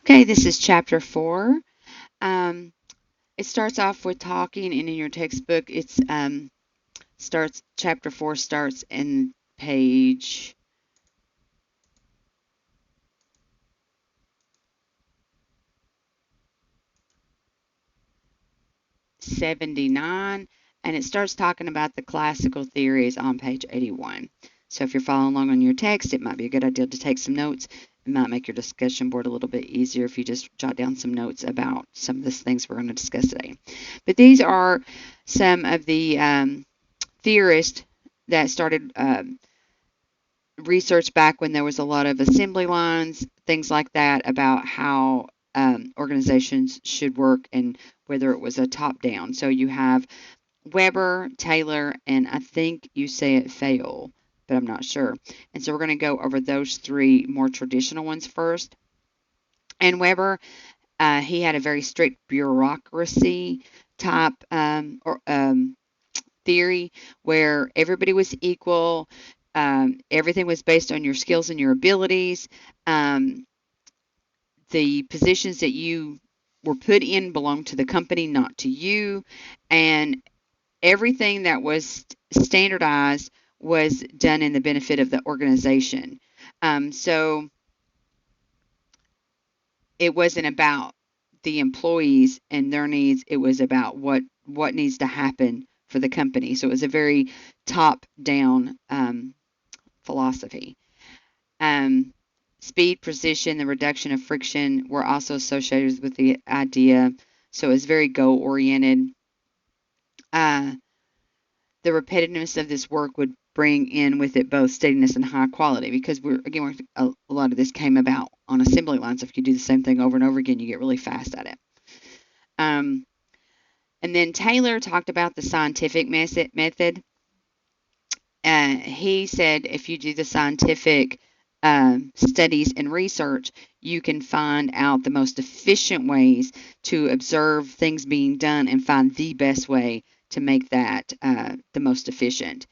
Okay, this is chapter 4. Um, it starts off with talking, and in your textbook, it's starts chapter 4 starts in page 79, and it starts talking about the classical theories on page 81. So if you're following along on your text, it might be a good idea to take some notes. It might make your discussion board a little bit easier if you just jot down some notes about some of the things we're going to discuss today. But these are some of the theorists that started research back when there was a lot of assembly lines, things like that, about how organizations should work and whether it was a top down. So you have Weber, Taylor, and I think you say it Fayol, but I'm not sure. And so we're going to go over those three more traditional ones first. And Weber, he had a very strict bureaucracy type theory where everybody was equal. Everything was based on your skills and your abilities. Um, the positions that you were put in belonged to the company, not to you. And everything that was standardized was done in the benefit of the organization. So it wasn't about the employees and their needs. It was about what needs to happen for the company. So it was a very top down philosophy. Um, Speed, precision, the reduction of friction were also associated with the idea. So it was very goal oriented. Uh, the repetitiveness of this work would bring in with it both steadiness and high quality because a lot of this came about on assembly lines. If you do the same thing over and over again, you get really fast at it. Um, and then Taylor talked about the scientific method. He said if you do the scientific studies and research, you can find out the most efficient ways to observe things being done and find the best way to make that the most efficient.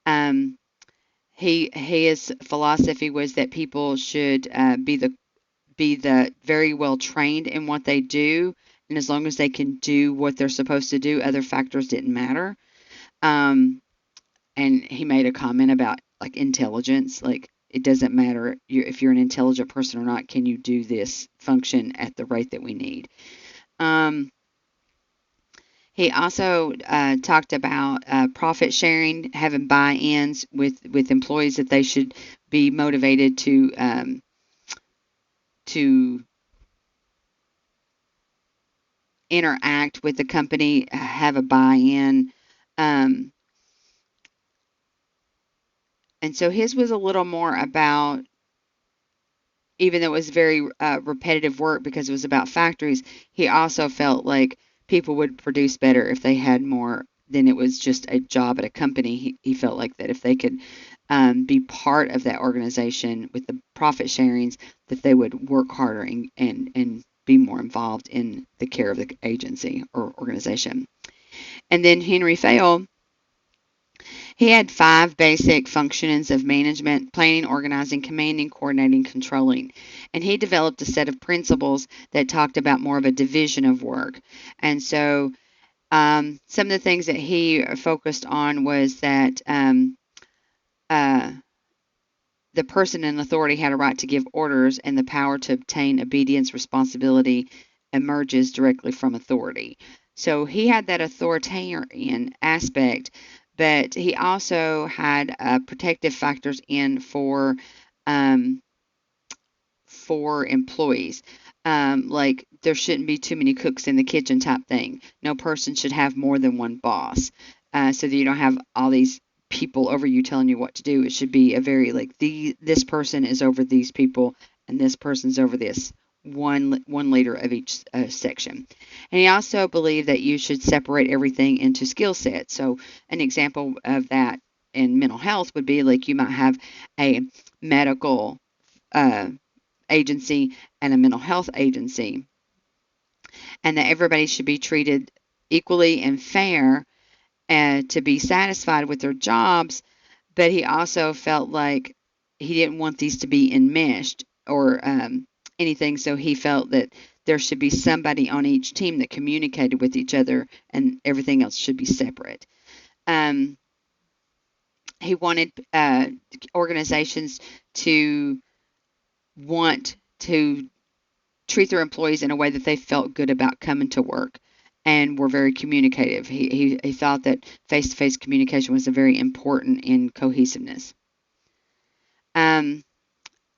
Um, his philosophy was that people should be the very well trained in what they do, and as long as they can do what they're supposed to do, other factors didn't matter. Um, and he made a comment about like intelligence, like it doesn't matter if you're an intelligent person or not. Can you do this function at the rate that we need? Um, he also talked about profit sharing, having buy-ins with employees that they should be motivated to interact with the company, have a buy-in. Um, and so his was a little more about, even though it was very repetitive work because it was about factories, he also felt like people would produce better if they had more than it was just a job at a company. He felt like that if they could be part of that organization with the profit sharings, that they would work harder and be more involved in the care of the agency or organization. And then Henry Fayol, he had 5 basic functions of management: planning, organizing, commanding, coordinating, controlling. And he developed a set of principles that talked about more of a division of work. And so some of the things that he focused on was that uh, the person in authority had a right to give orders, and the power to obtain obedience responsibility emerges directly from authority. So he had that authoritarian aspect, but he also had protective factors in um, for employees. Like there shouldn't be too many cooks in the kitchen type thing. No person should have more than one boss, so that you don't have all these people over you telling you what to do. It should be a very like this person is over these people and this person's over this one leader of each section. And he also believed that you should separate everything into skill sets. So an example of that in mental health would be like you might have a medical uh, agency and a mental health agency, and that everybody should be treated equally and fair and to be satisfied with their jobs. But he also felt like he didn't want these to be enmeshed or anything, so he felt that there should be somebody on each team that communicated with each other, and everything else should be separate. Um, he wanted organizations to want to treat their employees in a way that they felt good about coming to work and were very communicative. He thought that face to face communication was very important in cohesiveness. Um,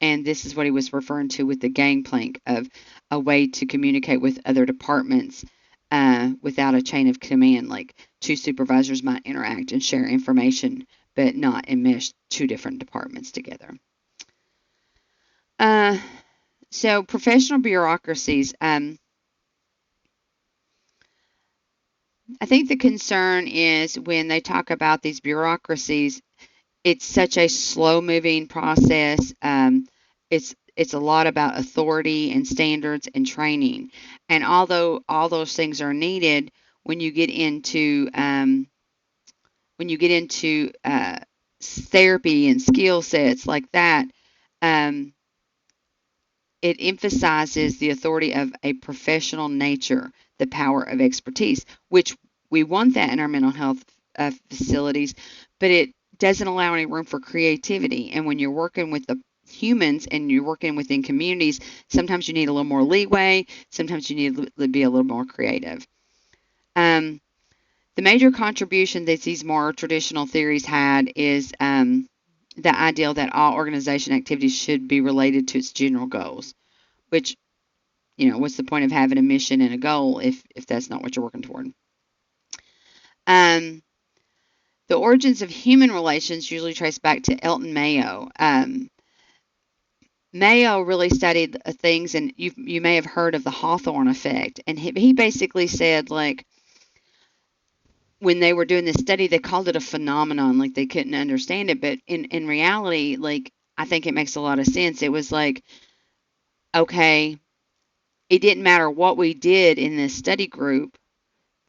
and this is what he was referring to with the gangplank of a way to communicate with other departments without a chain of command. Like two supervisors might interact and share information, but not enmesh two different departments together. Uh, so professional bureaucracies. I think the concern is when they talk about these bureaucracies, it's such a slow moving process. It's a lot about authority and standards and training. And although all those things are needed, when you get into therapy and skill sets like that, um, it emphasizes the authority of a professional nature, the power of expertise, which we want that in our mental health facilities, but it doesn't allow any room for creativity. And when you're working with the humans and you're working within communities, sometimes you need a little more leeway, sometimes you need to be a little more creative. Um, the major contribution that these more traditional theories had is the ideal that all organization activities should be related to its general goals, which, what's the point of having a mission and a goal if that's not what you're working toward? Um, the origins of human relations usually trace back to Elton Mayo. Mayo really studied things, and you may have heard of the Hawthorne effect. And he basically said, like, when they were doing this study, they called it a phenomenon, like they couldn't understand it. But in reality, like, I think it makes a lot of sense. It was like, okay, it didn't matter what we did in this study group,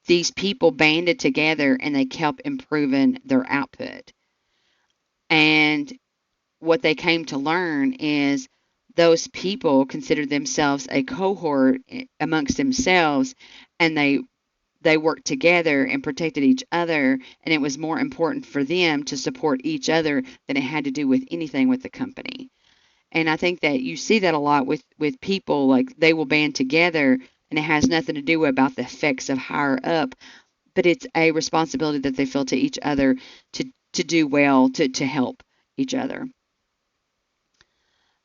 these people banded together and they kept improving their output. And what they came to learn is those people considered themselves a cohort amongst themselves, and they worked together and protected each other, and it was more important for them to support each other than it had to do with anything with the company. And I think that you see that a lot with people, like they will band together and it has nothing to do about the effects of higher up, but it's a responsibility that they feel to each other to do well, to help each other.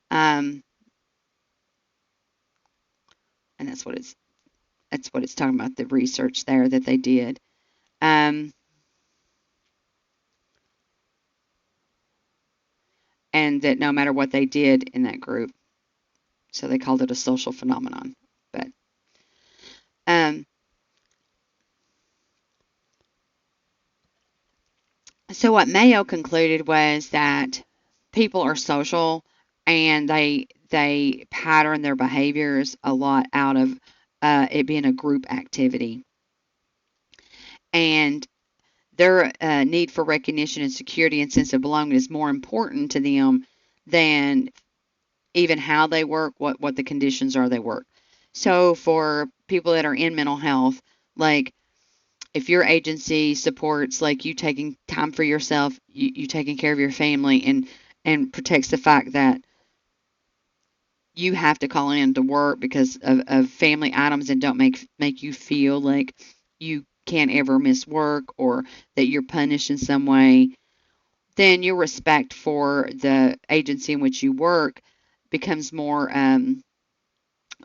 Um, and that's what it's talking about, the research there that they did. Um, and that no matter what they did in that group, so they called it a social phenomenon. But um, so what Mayo concluded was that people are social, and they pattern their behaviors a lot out of it being a group activity, and their need for recognition and security and sense of belonging is more important to them than even how they work, what the conditions are they work. So for people that are in mental health, like if your agency supports like you taking time for yourself, you taking care of your family, and protects the fact that you have to call in to work because of family items and don't make you feel like you can't ever miss work or that you're punished in some way, then your respect for the agency in which you work becomes more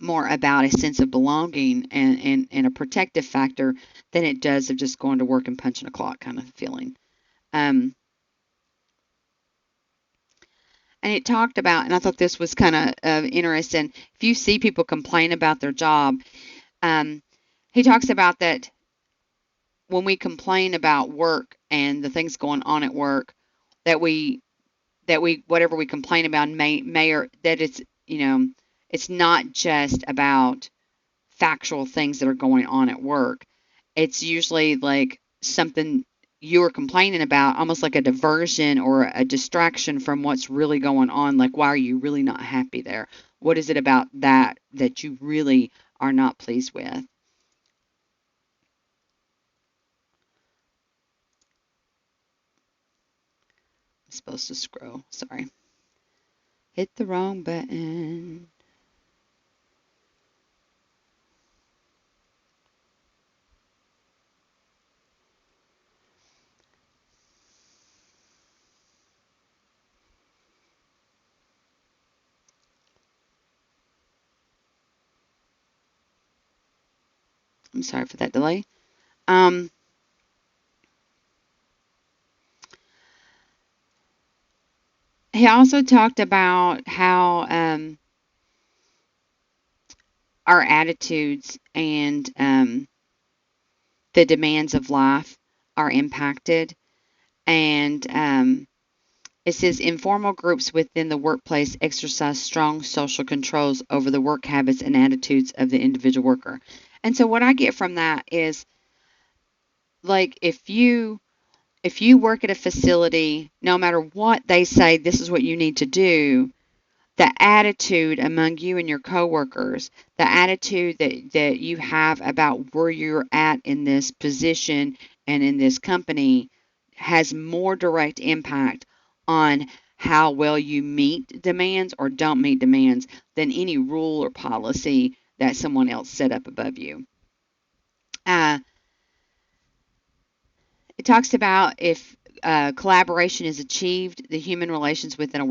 about a sense of belonging and a protective factor than it does of just going to work and punching a clock kind of feeling. Um, and it talked about, and I thought this was kind of interesting. If you see people complain about their job, um, he talks about that when we complain about work and the things going on at work, that we whatever we complain about may or that it's not just about factual things that are going on at work. It's usually like something you were complaining about, almost like a diversion or a distraction from what's really going on. Like, why are you really not happy there? What is it about that that you really are not pleased with? I'm supposed to scroll. Sorry. Hit the wrong button. I'm sorry for that delay. Um, he also talked about how our attitudes and the demands of life are impacted. And it says informal groups within the workplace exercise strong social controls over the work habits and attitudes of the individual worker. And so what I get from that is like if you work at a facility, no matter what they say, this is what you need to do, the attitude among you and your coworkers, the attitude that you have about where you're at in this position and in this company has more direct impact on how well you meet demands or don't meet demands than any rule or policy that someone else set up above you. Uh, it talks about if collaboration is achieved, the human relations within a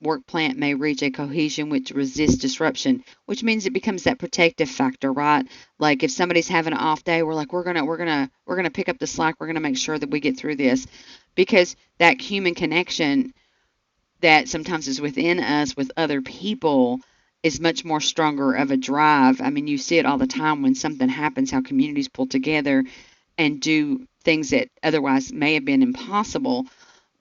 work plant may reach a cohesion which resists disruption, which means it becomes that protective factor, right? Like if somebody's having an off day, we're like we're gonna pick up the slack. We're gonna make sure that we get through this because that human connection that sometimes is within us with other people is much more stronger of a drive. I mean, you see it all the time when something happens, how communities pull together and do things that otherwise may have been impossible.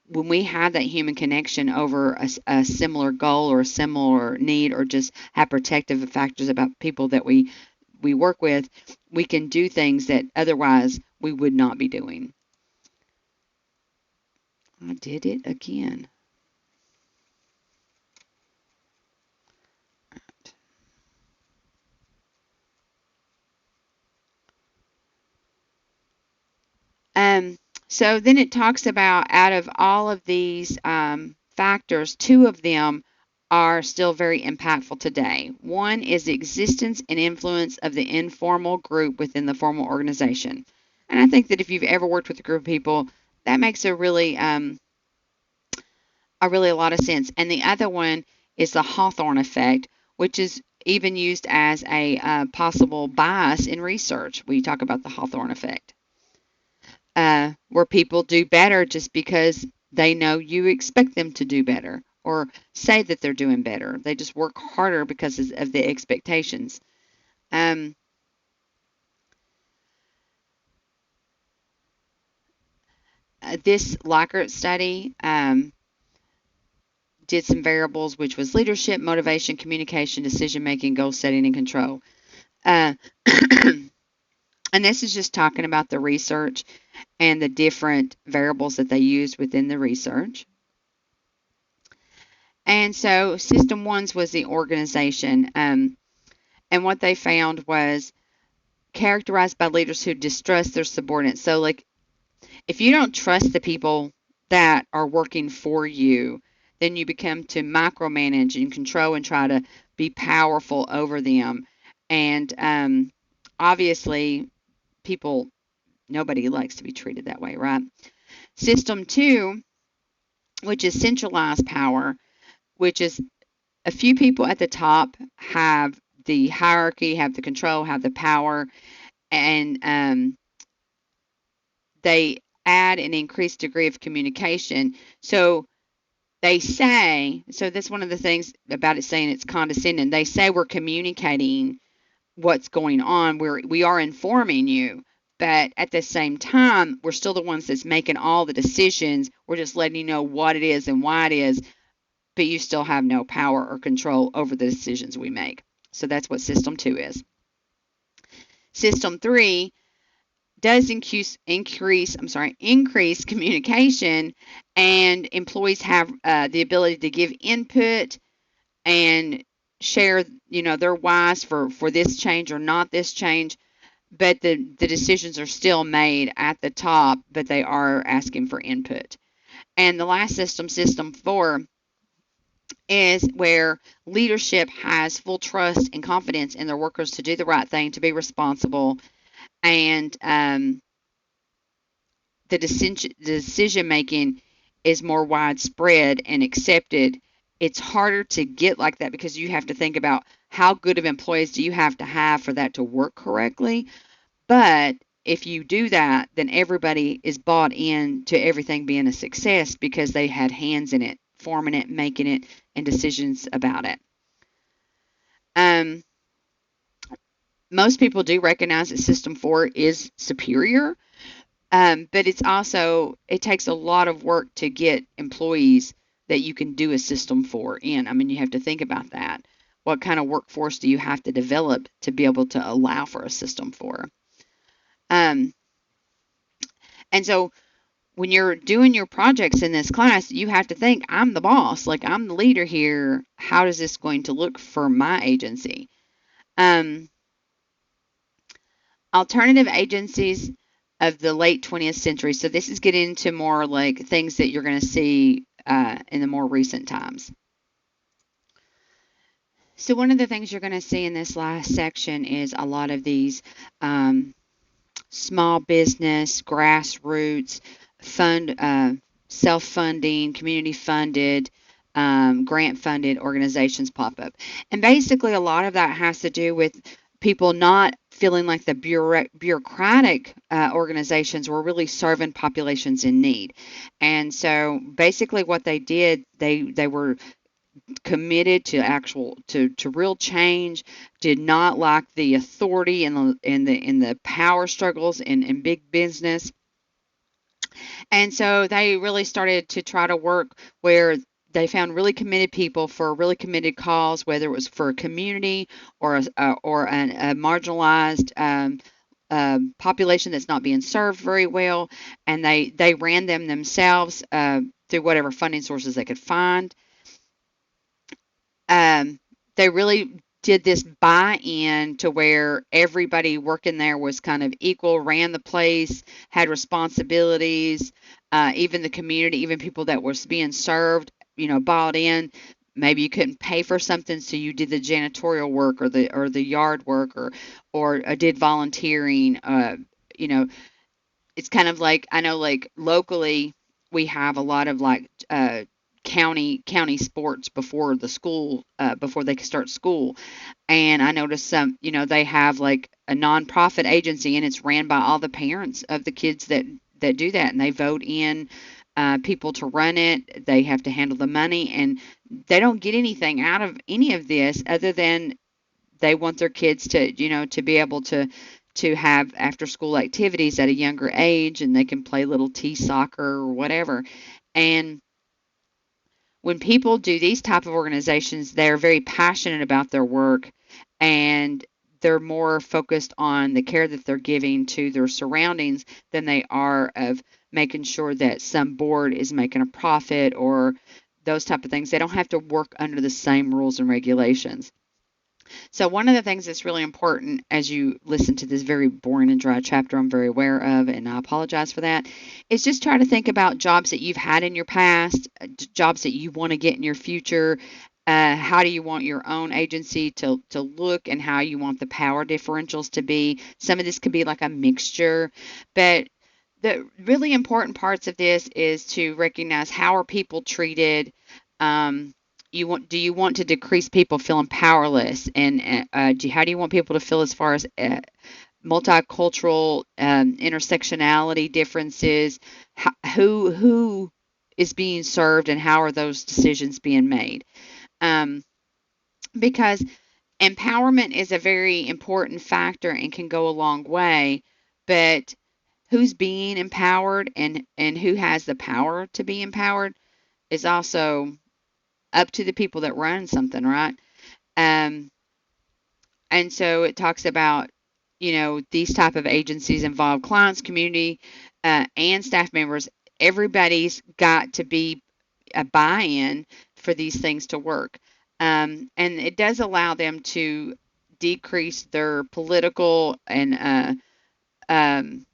When we have that human connection over a similar goal or a similar need, or just have protective factors about people that we work with, we can do things that otherwise we would not be doing. I did it again. Um, so then it talks about out of all of these factors, two of them are still very impactful today. One is the existence and influence of the informal group within the formal organization. And I think that if you've ever worked with a group of people, that makes a really a lot of sense. And the other one is the Hawthorne effect, which is even used as a possible bias in research. We talk about the Hawthorne effect, where people do better just because they know you expect them to do better or say that they're doing better. They just work harder because of the expectations. Um, this Likert study did some variables, which was leadership, motivation, communication, decision making, goal setting, and control. Uh, and this is just talking about the research and the different variables that they used within the research. And so, system ones was the organization. And what they found was characterized by leaders who distrust their subordinates. So, like, if you don't trust the people that are working for you, then you become to micromanage and control and try to be powerful over them. And obviously, people, nobody likes to be treated that way, right? System two, which is centralized power, which is a few people at the top have the hierarchy, have the control, have the power, and they add an increased degree of communication. So they say, so that's one of the things about it saying it's condescending. They say we're communicating what's going on. We are informing you, but at the same time, we're still the ones that's making all the decisions. We're just letting you know what it is and why it is, but you still have no power or control over the decisions we make. So that's what system two is. System three does increase communication, and employees have the ability to give input and share, their whys for this change or not this change, but the decisions are still made at the top, but they are asking for input. And the last system 4, is where leadership has full trust and confidence in their workers to do the right thing, to be responsible, and the decision making is more widespread and accepted. It's harder to get like that because you have to think about how good of employees do you have to have for that to work correctly. But if you do that, then everybody is bought in to everything being a success because they had hands in it, forming it, making it, and decisions about it. Um, Most people do recognize that System 4 is superior, but it takes a lot of work to get employees that you can do a System 4 in. I mean, you have to think about that. What kind of workforce do you have to develop to be able to allow for a System 4? Um, and so when you're doing your projects in this class, you have to think, I'm the boss, like I'm the leader here. How is this going to look for my agency? Um, Alternative agencies of the late 20th century. So this is getting into more like things that you're going to see in the more recent times. So one of the things you're going to see in this last section is a lot of these small business, grassroots, self-funding, community-funded, grant-funded organizations pop up. And basically, a lot of that has to do with people not feeling like the bureaucratic organizations were really serving populations in need. And so basically what they did, they were committed to real change, did not like the authority and the power struggles in big business. And so they really started to try to work where they found really committed people for a really committed cause, whether it was for a community or a marginalized population that's not being served very well, and they ran them themselves through whatever funding sources they could find. um, they really did this buy-in to where everybody working there was kind of equal, ran the place, had responsibilities. Even the community, even people that was being served, bought in. Maybe you couldn't pay for something, so you did the janitorial work or the yard work or did volunteering. You know, it's kind of like I know like locally we have a lot of like county sports before the school before they start school, and I noticed some they have like a nonprofit agency and it's ran by all the parents of the kids that do that, and they vote in people to run it. They have to handle the money, and they don't get anything out of any of this other than they want their kids to be able to have after school activities at a younger age, and they can play little tea soccer or whatever. And when people do these type of organizations, they're very passionate about their work, and they're more focused on the care that they're giving to their surroundings than they are of making sure that some board is making a profit or those type of things. They don't have to work under the same rules and regulations. So one of the things that's really important as you listen to this very boring and dry chapter I'm very aware of, and I apologize for that, is just try to think about jobs that you've had in your past, jobs that you want to get in your future. How do you want your own agency to look, and how you want the power differentials to be? Some of this could be like a mixture, but the really important parts of this is to recognize how are people treated. Um, do you want to decrease people feeling powerless, and how do you want people to feel as far as multicultural intersectionality differences? Who is being served, and how are those decisions being made? Um, because empowerment is a very important factor and can go a long way, but who's being empowered and who has the power to be empowered is also up to the people that run something, right? Um, and so it talks about, these type of agencies involve clients, community, and staff members. Everybody's got to be a buy-in for these things to work. And it does allow them to decrease their political and um,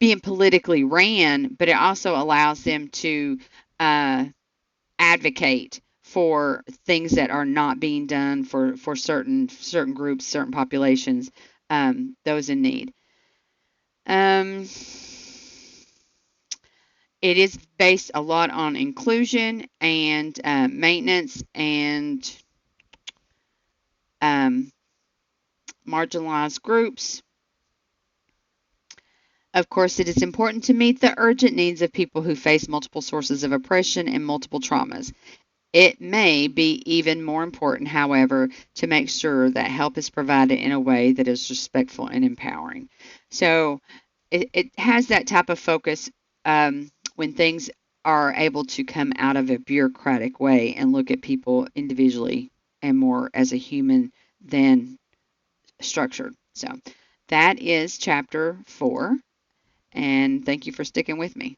being politically ran, but it also allows them to uh, advocate for things that are not being done for certain groups, certain populations, those in need. Um, it is based a lot on inclusion and maintenance and um, marginalized groups. Of course, it is important to meet the urgent needs of people who face multiple sources of oppression and multiple traumas. It may be even more important, however, to make sure that help is provided in a way that is respectful and empowering. So it has that type of focus when things are able to come out of a bureaucratic way and look at people individually and more as a human than structured. So that is chapter 4. And thank you for sticking with me.